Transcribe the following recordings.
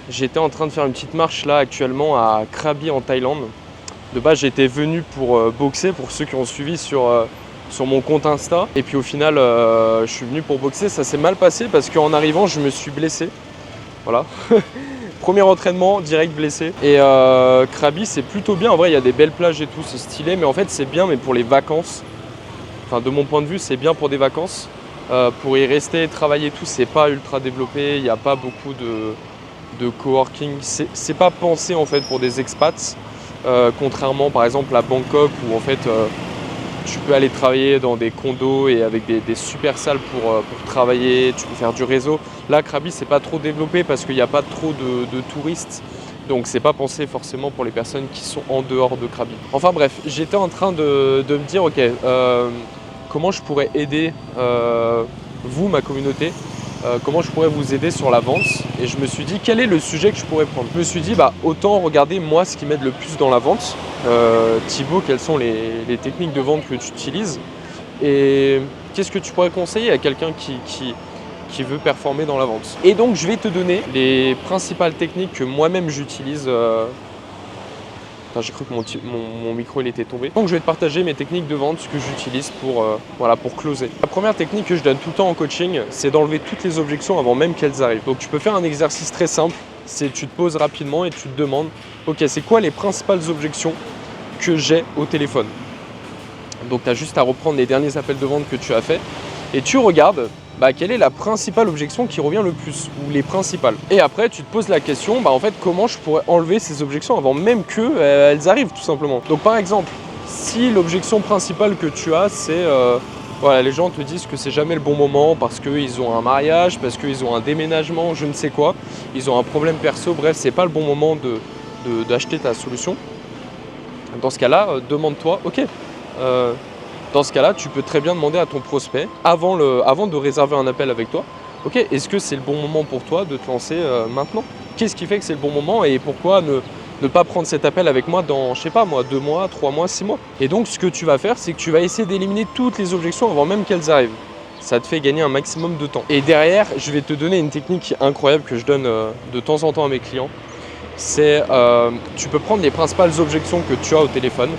J'étais en train de faire une petite marche là actuellement à Krabi en Thaïlande. De base, j'étais venu pour boxer, pour ceux qui ont suivi sur mon compte Insta. Et puis au final, je suis venu pour boxer. Ça s'est mal passé parce qu'en arrivant, je me suis blessé. Voilà. Premier entraînement, direct blessé. Et Krabi, c'est plutôt bien. En vrai, il y a des belles plages et tout, c'est stylé. Mais en fait, c'est bien, mais pour les vacances. Enfin, de mon point de vue, c'est bien pour des vacances. Pour y rester, travailler et tout, c'est pas ultra développé. Il n'y a pas beaucoup de coworking. C'est pas pensé en fait pour des expats. Contrairement par exemple à Bangkok où en fait tu peux aller travailler dans des condos et avec des super salles pour travailler, tu peux faire du réseau. Là, Krabi, c'est pas trop développé parce qu'il n'y a pas trop de touristes. Donc c'est pas pensé forcément pour les personnes qui sont en dehors de Krabi. Enfin bref, j'étais en train de me dire, ok, comment je pourrais aider vous, ma communauté, comment je pourrais vous aider sur la vente. Et je me suis dit, quel est le sujet que je pourrais prendre? Je me suis dit, autant regarder moi ce qui m'aide le plus dans la vente. Thibaut, quelles sont les techniques de vente que tu utilises? Et qu'est-ce que tu pourrais conseiller à quelqu'un qui veut performer dans la vente? Et donc, je vais te donner les principales techniques que moi-même j'utilise. J'ai cru que mon micro il était tombé. Donc je vais te partager mes techniques de vente, ce que j'utilise pour closer. La première technique que je donne tout le temps en coaching, c'est d'enlever toutes les objections avant même qu'elles arrivent. Donc tu peux faire un exercice très simple, c'est tu te poses rapidement et tu te demandes, ok, c'est quoi les principales objections que j'ai au téléphone? Donc tu as juste à reprendre les derniers appels de vente que tu as fait et tu regardes quelle est la principale objection qui revient le plus, ou les principales. Et après, tu te poses la question, en fait, comment je pourrais enlever ces objections avant même qu'elles arrivent, tout simplement. Donc par exemple, si l'objection principale que tu as, c'est voilà, les gens te disent que c'est jamais le bon moment parce qu'ils ont un mariage, parce qu'ils ont un déménagement, je ne sais quoi, ils ont un problème perso, bref, c'est pas le bon moment d'acheter ta solution. Dans ce cas-là, demande-toi, ok, dans ce cas-là, tu peux très bien demander à ton prospect, avant de réserver un appel avec toi, ok, est-ce que c'est le bon moment pour toi de te lancer maintenant? Qu'est-ce qui fait que c'est le bon moment et pourquoi ne pas prendre cet appel avec moi dans, je sais pas moi, 2 mois, 3 mois, 6 mois? Et donc, ce que tu vas faire, c'est que tu vas essayer d'éliminer toutes les objections avant même qu'elles arrivent. Ça te fait gagner un maximum de temps. Et derrière, je vais te donner une technique incroyable que je donne de temps en temps à mes clients. C'est, tu peux prendre les principales objections que tu as au téléphone,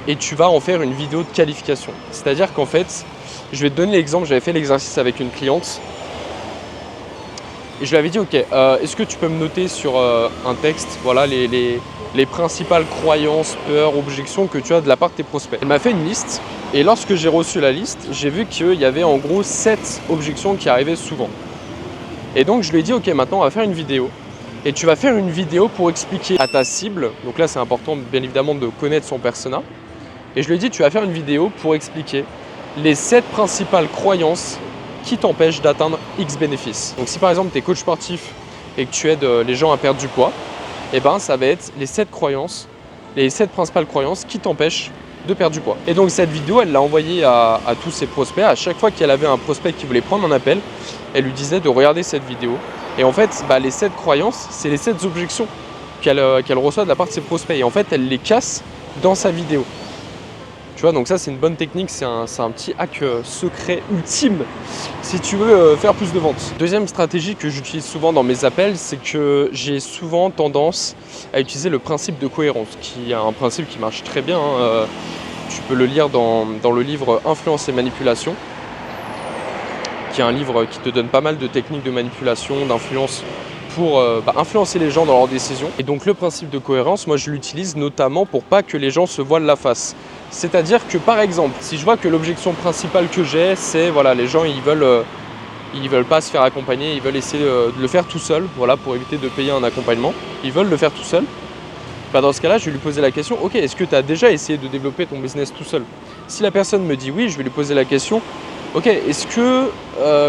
et tu vas en faire une vidéo de qualification. C'est-à-dire qu'en fait, je vais te donner l'exemple, j'avais fait l'exercice avec une cliente et je lui avais dit, ok, est-ce que tu peux me noter sur un texte, voilà, les principales croyances, peurs, objections que tu as de la part de tes prospects. Elle m'a fait une liste et lorsque j'ai reçu la liste, j'ai vu qu'il y avait en gros 7 objections qui arrivaient souvent. Et donc je lui ai dit, ok, maintenant on va faire une vidéo. Et tu vas faire une vidéo pour expliquer à ta cible, donc là c'est important bien évidemment de connaître son persona. Et je lui ai dit, tu vas faire une vidéo pour expliquer les 7 principales croyances qui t'empêchent d'atteindre X bénéfices. Donc si par exemple tu es coach sportif et que tu aides les gens à perdre du poids, et ça va être les 7 principales croyances qui t'empêchent de perdre du poids. Et donc cette vidéo, elle l'a envoyée à tous ses prospects. À chaque fois qu'elle avait un prospect qui voulait prendre un appel, elle lui disait de regarder cette vidéo. Et en fait, les 7 croyances, c'est les 7 objections qu'elle reçoit de la part de ses prospects. Et en fait, elle les casse dans sa vidéo. Tu vois, donc ça c'est une bonne technique, c'est un petit hack secret ultime si tu veux faire plus de ventes. Deuxième stratégie que j'utilise souvent dans mes appels, c'est que j'ai souvent tendance à utiliser le principe de cohérence, qui est un principe qui marche très bien. Tu peux le lire dans le livre Influence et Manipulation, qui est un livre qui te donne pas mal de techniques de manipulation, d'influence, pour influencer les gens dans leurs décisions. Et donc le principe de cohérence, moi je l'utilise notamment pour pas que les gens se voilent la face. C'est-à-dire que par exemple, si je vois que l'objection principale que j'ai, c'est voilà, les gens ils veulent pas se faire accompagner, ils veulent essayer de le faire tout seul, voilà, pour éviter de payer un accompagnement, ils veulent le faire tout seul. Dans ce cas-là, je vais lui poser la question, ok, est-ce que tu as déjà essayé de développer ton business tout seul? Si la personne me dit oui, je vais lui poser la question, ok, est-ce que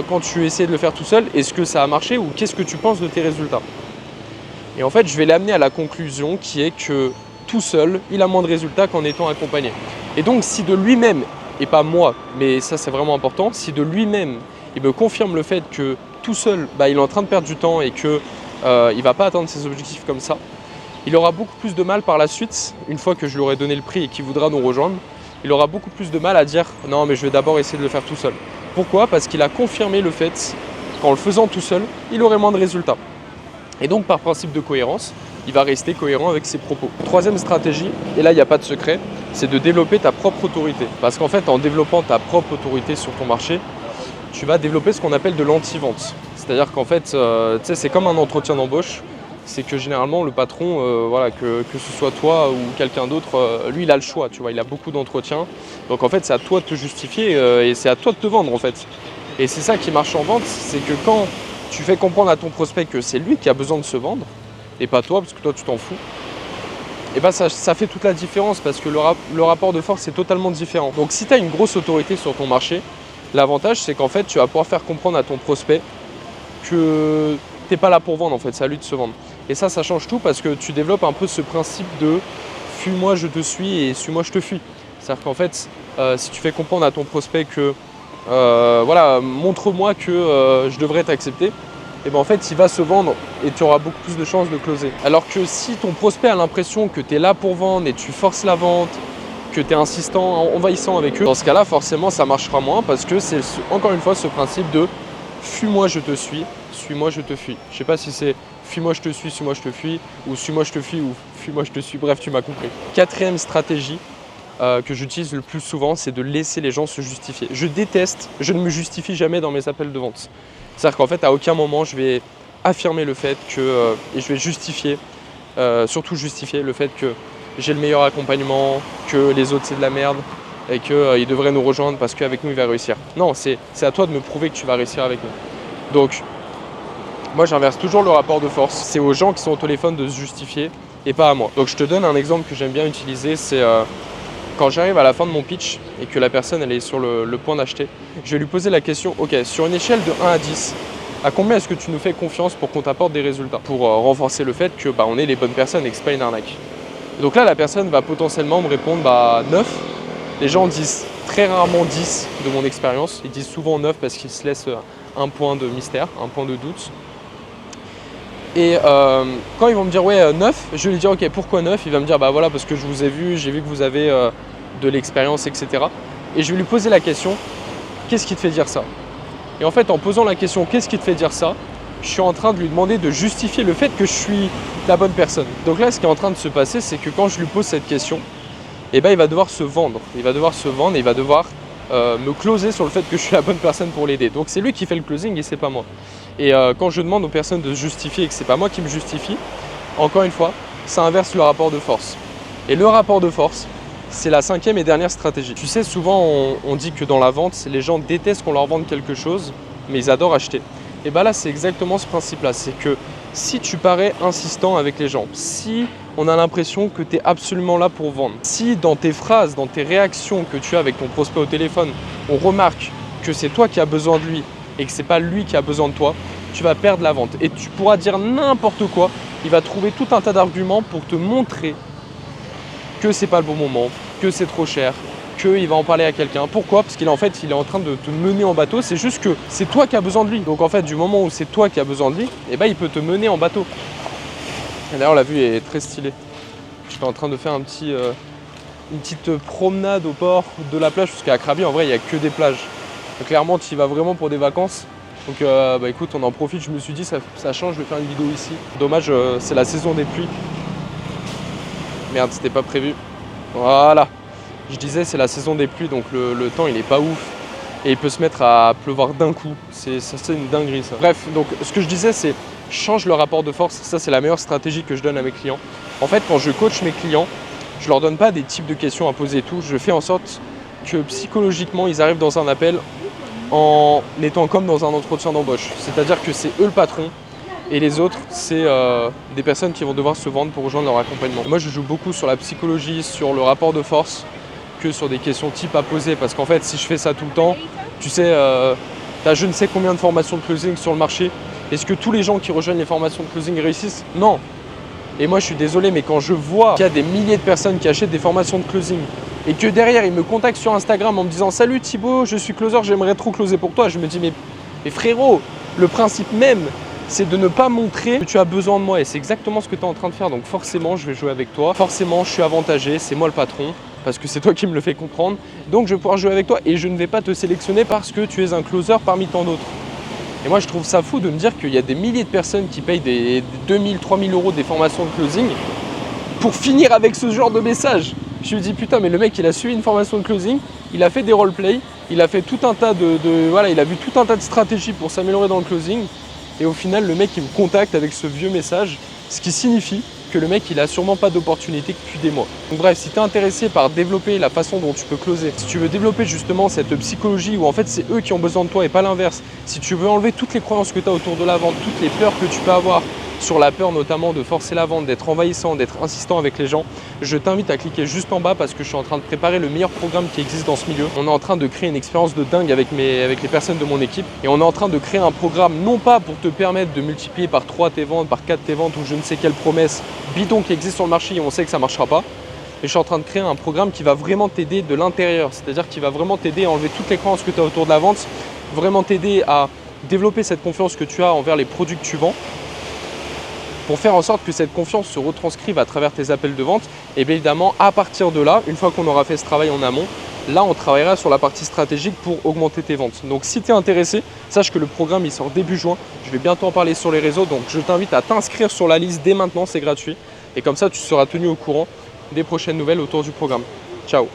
quand tu essaies de le faire tout seul, est-ce que ça a marché ou qu'est-ce que tu penses de tes résultats? Et en fait, je vais l'amener à la conclusion qui est que tout seul, il a moins de résultats qu'en étant accompagné. Et donc, si de lui-même, et pas moi, mais ça c'est vraiment important, si de lui-même, il me confirme le fait que tout seul, il est en train de perdre du temps et qu'il ne va pas atteindre ses objectifs comme ça, il aura beaucoup plus de mal par la suite, une fois que je lui aurai donné le prix et qu'il voudra nous rejoindre, il aura beaucoup plus de mal à dire « Non, mais je vais d'abord essayer de le faire tout seul ». Pourquoi? Parce qu'il a confirmé le fait qu'en le faisant tout seul, il aurait moins de résultats. Et donc par principe de cohérence, il va rester cohérent avec ses propos. Troisième stratégie, et là il n'y a pas de secret, c'est de développer ta propre autorité. Parce qu'en fait, en développant ta propre autorité sur ton marché, tu vas développer ce qu'on appelle de l'anti-vente. C'est-à-dire qu'en fait, tu sais, c'est comme un entretien d'embauche. C'est que généralement le patron, voilà, que ce soit toi ou quelqu'un d'autre, lui il a le choix, tu vois, il a beaucoup d'entretiens. Donc en fait c'est à toi de te justifier et c'est à toi de te vendre en fait. Et c'est ça qui marche en vente, c'est que quand tu fais comprendre à ton prospect que c'est lui qui a besoin de se vendre, et pas toi, parce que toi tu t'en fous, et ben ça fait toute la différence parce que le rapport de force est totalement différent. Donc si tu as une grosse autorité sur ton marché, l'avantage c'est qu'en fait tu vas pouvoir faire comprendre à ton prospect que tu n'es pas là pour vendre en fait, c'est à lui de se vendre. Et ça change tout parce que tu développes un peu ce principe de fuis-moi je te suis et suis-moi je te fuis. C'est-à-dire qu'en fait, si tu fais comprendre à ton prospect que voilà, montre-moi que je devrais t'accepter, et ben en fait il va se vendre et tu auras beaucoup plus de chances de closer. Alors que si ton prospect a l'impression que tu es là pour vendre et tu forces la vente, que tu es insistant, envahissant avec eux, dans ce cas-là forcément ça marchera moins parce que c'est encore une fois ce principe de fuis-moi je te suis-moi je te fuis. Je sais pas si c'est fuis-moi je te suis-moi je te fuis, ou suis-moi je te fuis, ou fuis-moi je te suis, bref tu m'as compris. Quatrième stratégie que j'utilise le plus souvent, c'est de laisser les gens se justifier. Je déteste, je ne me justifie jamais dans mes appels de vente. C'est-à-dire qu'en fait à aucun moment je vais affirmer le fait que, et je vais justifier, surtout justifier le fait que j'ai le meilleur accompagnement, que les autres c'est de la merde, et qu'il devrait nous rejoindre parce qu'avec nous il va réussir. Non, c'est à toi de me prouver que tu vas réussir avec nous. Donc moi j'inverse toujours le rapport de force. C'est aux gens qui sont au téléphone de se justifier et pas à moi. Donc je te donne un exemple que j'aime bien utiliser, c'est quand j'arrive à la fin de mon pitch et que la personne elle est sur le point d'acheter, je vais lui poser la question, ok, sur une échelle de 1 à 10, à combien est-ce que tu nous fais confiance pour qu'on t'apporte des résultats? Pour renforcer le fait que on est les bonnes personnes et que c'est pas une arnaque. Et donc là la personne va potentiellement me répondre 9. Les gens disent très rarement 10 de mon expérience, ils disent souvent 9 parce qu'ils se laissent un point de mystère, un point de doute. Et quand ils vont me dire ouais 9, je vais lui dire ok pourquoi 9? Il va me dire bah voilà parce que je vous ai vu, j'ai vu que vous avez de l'expérience, etc. Et je vais lui poser la question, qu'est-ce qui te fait dire ça? Et en fait en posant la question qu'est-ce qui te fait dire ça, je suis en train de lui demander de justifier le fait que je suis la bonne personne. Donc là ce qui est en train de se passer c'est que quand je lui pose cette question, et il va devoir se vendre. Il va devoir se vendre et il va devoir me closer sur le fait que je suis la bonne personne pour l'aider. Donc c'est lui qui fait le closing et c'est pas moi. Et quand je demande aux personnes de se justifier et que c'est pas moi qui me justifie, encore une fois, ça inverse le rapport de force. Et le rapport de force, c'est la cinquième et dernière stratégie. Tu sais, souvent on dit que dans la vente, les gens détestent qu'on leur vende quelque chose, mais ils adorent acheter. Et là c'est exactement ce principe-là. C'est que si tu parais insistant avec les gens, si on a l'impression que tu es absolument là pour vendre, si dans tes phrases, dans tes réactions que tu as avec ton prospect au téléphone, on remarque que c'est toi qui as besoin de lui et que c'est pas lui qui a besoin de toi, tu vas perdre la vente. Et tu pourras dire n'importe quoi, il va trouver tout un tas d'arguments pour te montrer que c'est pas le bon moment, que c'est trop cher, qu'il va en parler à quelqu'un. Pourquoi? Parce qu'il est en train de te mener en bateau. C'est juste que c'est toi qui as besoin de lui. Donc en fait, du moment où c'est toi qui as besoin de lui, il peut te mener en bateau. Et d'ailleurs, la vue est très stylée. Je suis en train de faire une petite promenade au bord de la plage, parce qu'à Krabi, en vrai, il n'y a que des plages. Donc, clairement, tu y vas vraiment pour des vacances. Donc écoute, on en profite. Je me suis dit, ça change, je vais faire une vidéo ici. Dommage, c'est la saison des pluies. Merde, c'était pas prévu. Voilà. Je disais, c'est la saison des pluies, donc le temps, il est pas ouf. Et il peut se mettre à pleuvoir d'un coup. C'est une dinguerie, ça. Bref, donc ce que je disais, c'est change le rapport de force. Ça, c'est la meilleure stratégie que je donne à mes clients. En fait, quand je coach mes clients, je leur donne pas des types de questions à poser et tout. Je fais en sorte que psychologiquement, ils arrivent dans un appel en étant comme dans un entretien d'embauche. C'est-à-dire que c'est eux le patron et les autres, c'est des personnes qui vont devoir se vendre pour rejoindre leur accompagnement. Moi, je joue beaucoup sur la psychologie, sur le rapport de force, que sur des questions types à poser. Parce qu'en fait, si je fais ça tout le temps, tu sais, tu as je ne sais combien de formations de closing sur le marché. Est-ce que tous les gens qui rejoignent les formations de closing réussissent? Non. Et moi, je suis désolé, mais quand je vois qu'il y a des milliers de personnes qui achètent des formations de closing et que derrière, ils me contactent sur Instagram en me disant « Salut Thibaut, je suis closer, j'aimerais trop closer pour toi », je me dis mais frérot, le principe même, c'est de ne pas montrer que tu as besoin de moi. Et c'est exactement ce que tu es en train de faire. Donc forcément, je vais jouer avec toi. Forcément, je suis avantagé, c'est moi le patron, parce que c'est toi qui me le fais comprendre. Donc je vais pouvoir jouer avec toi et je ne vais pas te sélectionner parce que tu es un closer parmi tant d'autres. Et moi, je trouve ça fou de me dire qu'il y a des milliers de personnes qui payent des 2000, 3000 euros des formations de closing pour finir avec ce genre de message. Je me dis putain, mais le mec, il a suivi une formation de closing, il a fait des roleplays, il a fait tout un tas voilà, il a vu tout un tas de stratégies pour s'améliorer dans le closing. Et au final, le mec, il me contacte avec ce vieux message, ce qui signifie que le mec, il a sûrement pas d'opportunité depuis des mois. Donc bref, si tu es intéressé par développer la façon dont tu peux closer, si tu veux développer justement cette psychologie où en fait c'est eux qui ont besoin de toi et pas l'inverse, si tu veux enlever toutes les croyances que tu as autour de la vente, toutes les peurs que tu peux avoir, sur la peur notamment de forcer la vente, d'être envahissant, d'être insistant avec les gens, je t'invite à cliquer juste en bas parce que je suis en train de préparer le meilleur programme qui existe dans ce milieu. On est en train de créer une expérience de dingue avec les personnes de mon équipe et on est en train de créer un programme non pas pour te permettre de multiplier par 3 tes ventes, par 4 tes ventes ou je ne sais quelle promesse bidon qui existe sur le marché et on sait que ça ne marchera pas. Et je suis en train de créer un programme qui va vraiment t'aider de l'intérieur, c'est-à-dire qui va vraiment t'aider à enlever toutes les croyances que tu as autour de la vente, vraiment t'aider à développer cette confiance que tu as envers les produits que tu vends, pour faire en sorte que cette confiance se retranscrive à travers tes appels de vente. Et bien évidemment, à partir de là, une fois qu'on aura fait ce travail en amont, là on travaillera sur la partie stratégique pour augmenter tes ventes. Donc si tu es intéressé, sache que le programme il sort début juin. Je vais bientôt en parler sur les réseaux, donc je t'invite à t'inscrire sur la liste dès maintenant, c'est gratuit. Et comme ça, tu seras tenu au courant des prochaines nouvelles autour du programme. Ciao!